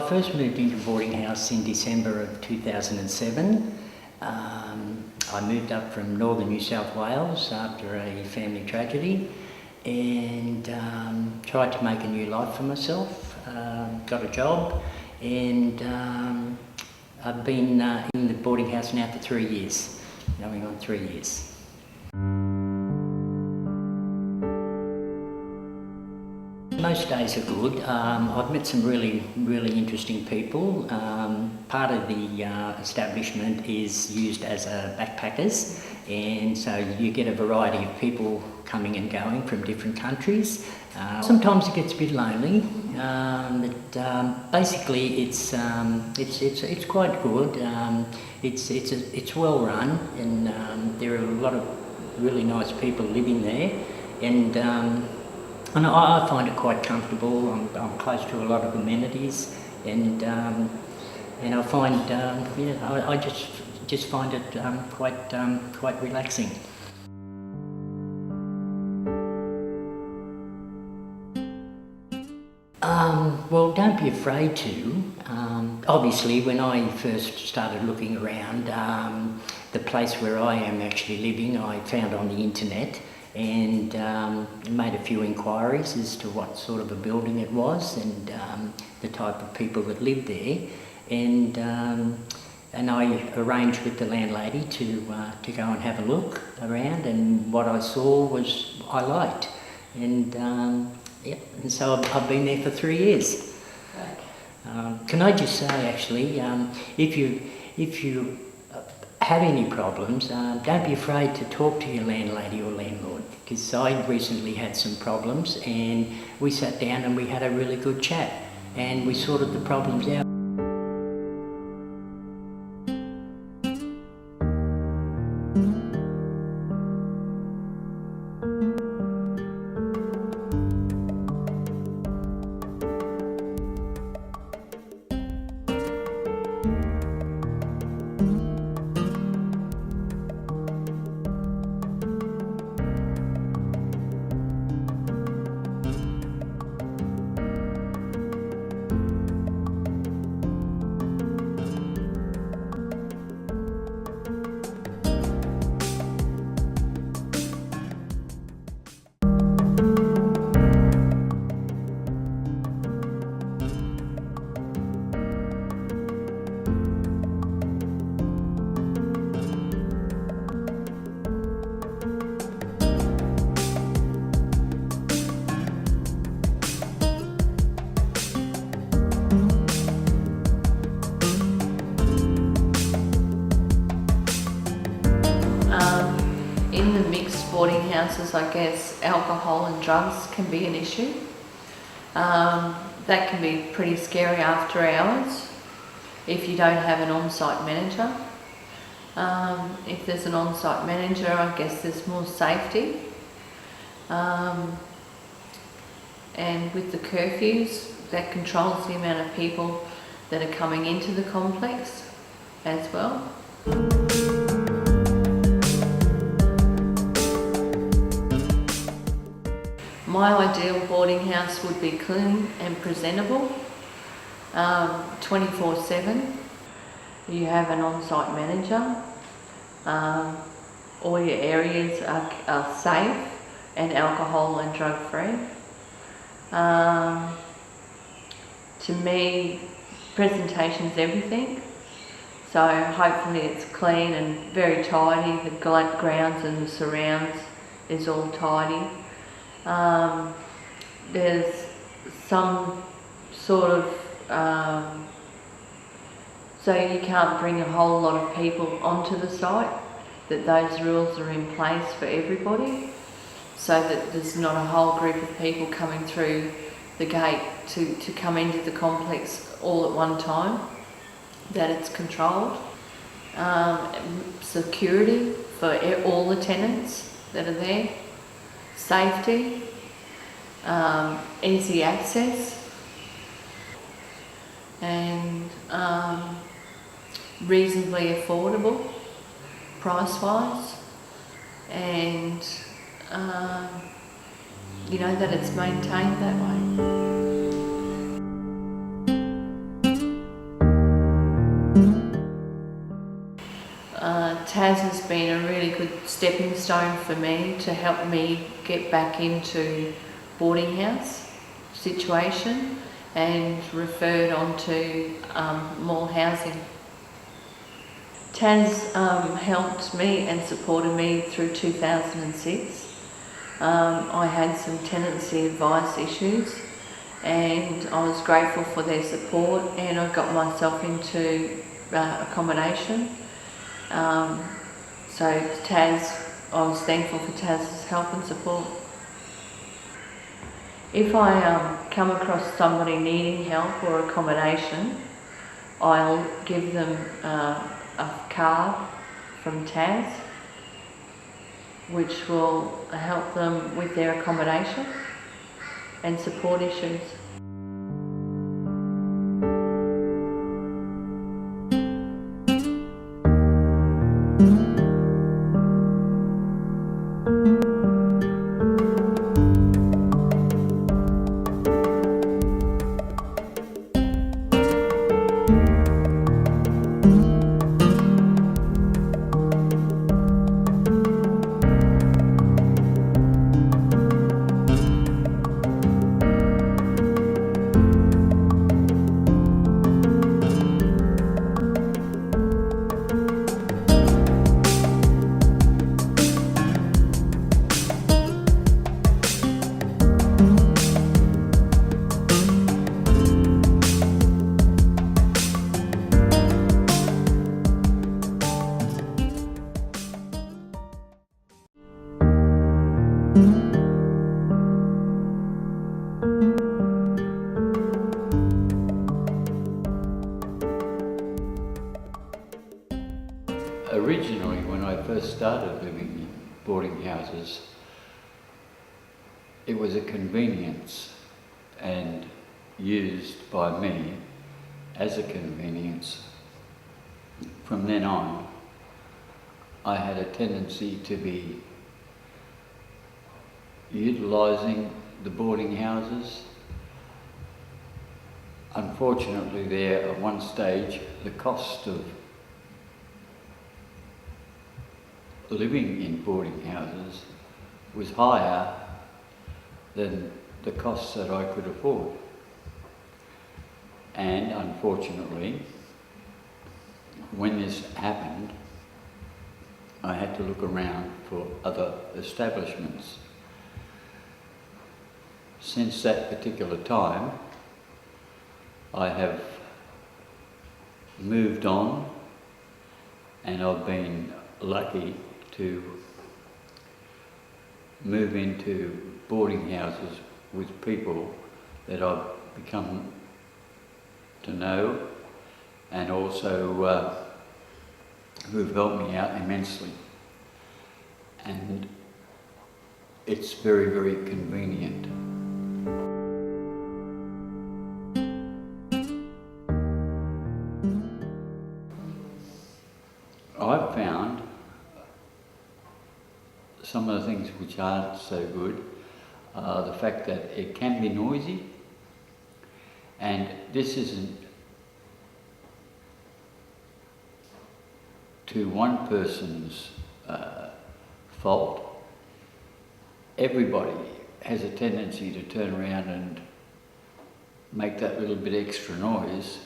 I first moved into boarding house in December of 2007. I moved up from northern New South Wales after a family tragedy and tried to make a new life for myself. Got a job and I've been in the boarding house now for 3 years, going on 3 years. Most days are good. I've met some really interesting people. Part of the establishment is used as a backpackers, and so you get a variety of people coming and going from different countries. Sometimes it gets a bit lonely, but basically it's quite good. It's well run, and there are a lot of really nice people living there, and I find it quite comfortable. I'm close to a lot of amenities, and I find I just find it quite relaxing. Well, don't be afraid to. Obviously, when I first started looking around, the place where I am actually living, I found on the internet, and made a few inquiries as to what sort of a building it was and the type of people that lived there, and I arranged with the landlady to go and have a look around, and what I saw was I liked, and and so I've been there for 3 years. Can I just say, actually, if you have any problems, don't be afraid to talk to your landlady or landlord, because I recently had some problems and we sat down and we had a really good chat and we sorted the problems out. In the mixed boarding houses, I guess alcohol and drugs can be an issue. That can be pretty scary after hours if you don't have an on-site manager. If there's an on-site manager, I guess there's more safety. And with the curfews, that controls the amount of people that are coming into the complex as well. My ideal boarding house would be clean and presentable, 24/7. You have an on-site manager. All your areas are safe and alcohol and drug free. To me, presentation is everything. So hopefully it's clean and very tidy. The grounds and the surrounds is all tidy. There's some sort of, so you can't bring a whole lot of people onto the site, that those rules are in place for everybody, so that there's not a whole group of people coming through the gate to come into the complex all at one time, that it's controlled. Security for all the tenants that are there. Safety, easy access, and reasonably affordable price-wise, and that it's maintained that way. TAS has been a really good stepping stone for me to help me get back into boarding house situation and referred on to more housing. TAS helped me and supported me through 2006. I had some tenancy advice issues and I was grateful for their support, and I got myself into accommodation. So TAS, I was thankful for TAS's help and support. If I come across somebody needing help or accommodation, I'll give them a card from TAS, which will help them with their accommodation and support issues. Originally, when I first started living in boarding houses, it was a convenience and used by me as a convenience. From then on, I had a tendency to be utilising the boarding houses. Unfortunately, there at one stage, the cost of living in boarding houses was higher than the costs that I could afford. And unfortunately, when this happened, I had to look around for other establishments. Since that particular time, I have moved on, and I've been lucky to move into boarding houses with people that I've become to know, and also who've helped me out immensely. And it's very, very convenient. I've found some of the things which aren't so good, the fact that it can be noisy, and this isn't to one person's fault. Everybody has a tendency to turn around and make that little bit extra noise,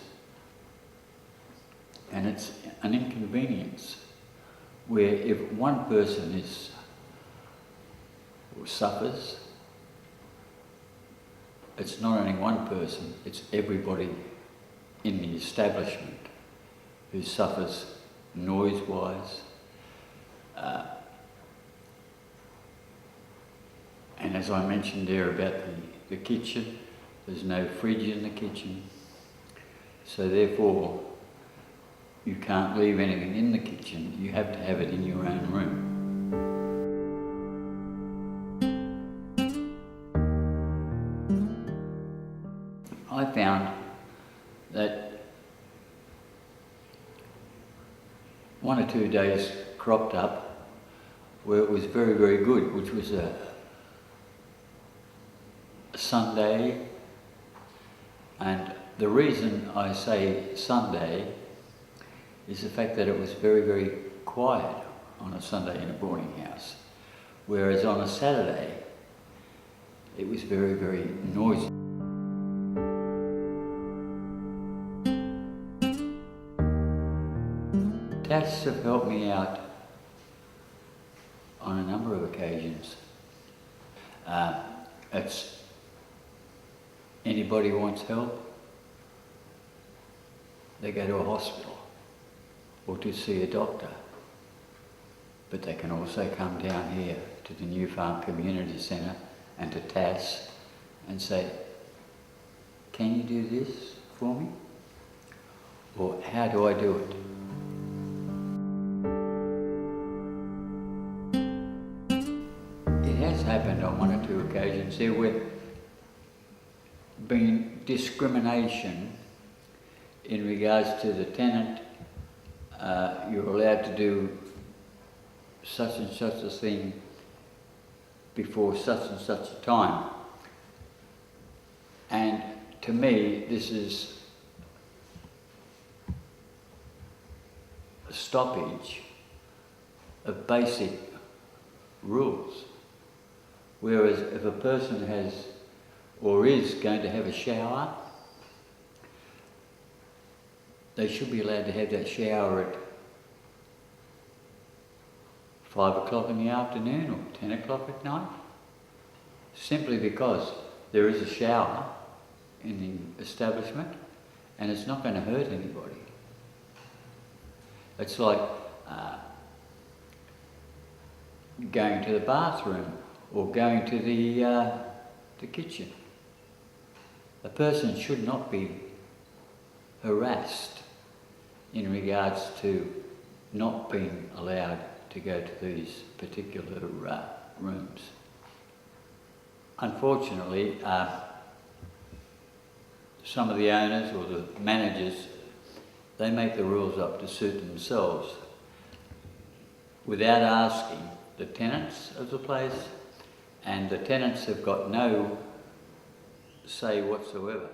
and it's an inconvenience where if one person suffers, it's not only one person, it's everybody in the establishment who suffers noise-wise. And as I mentioned there about the kitchen, there's no fridge in the kitchen, so therefore you can't leave anything in the kitchen, you have to have it in your own room. I found that 1 or 2 days cropped up where it was very, very good, which was a Sunday. And the reason I say Sunday is the fact that it was very, very quiet on a Sunday in a boarding house, whereas on a Saturday it was very, very noisy. TAFs have helped me out on a number of occasions. It's anybody wants help, they go to a hospital or to see a doctor, but they can also come down here to the New Farm Community Centre and to TAS and say, can you do this for me? Or how do I do it? It has happened on one or two occasions there where been discrimination in regards to the tenant. You're allowed to do such and such a thing before such and such a time. And to me, this is a stoppage of basic rules. Whereas if a person has or is going to have a shower, they should be allowed to have that shower at 5 o'clock in the afternoon or 10 o'clock at night, simply because there is a shower in the establishment and it's not going to hurt anybody. It's like going to the bathroom or going to the kitchen. A person should not be harassed in regards to not being allowed to go to these particular rooms. Unfortunately, some of the owners or the managers, they make the rules up to suit themselves without asking the tenants of the place, and the tenants have got no say whatsoever.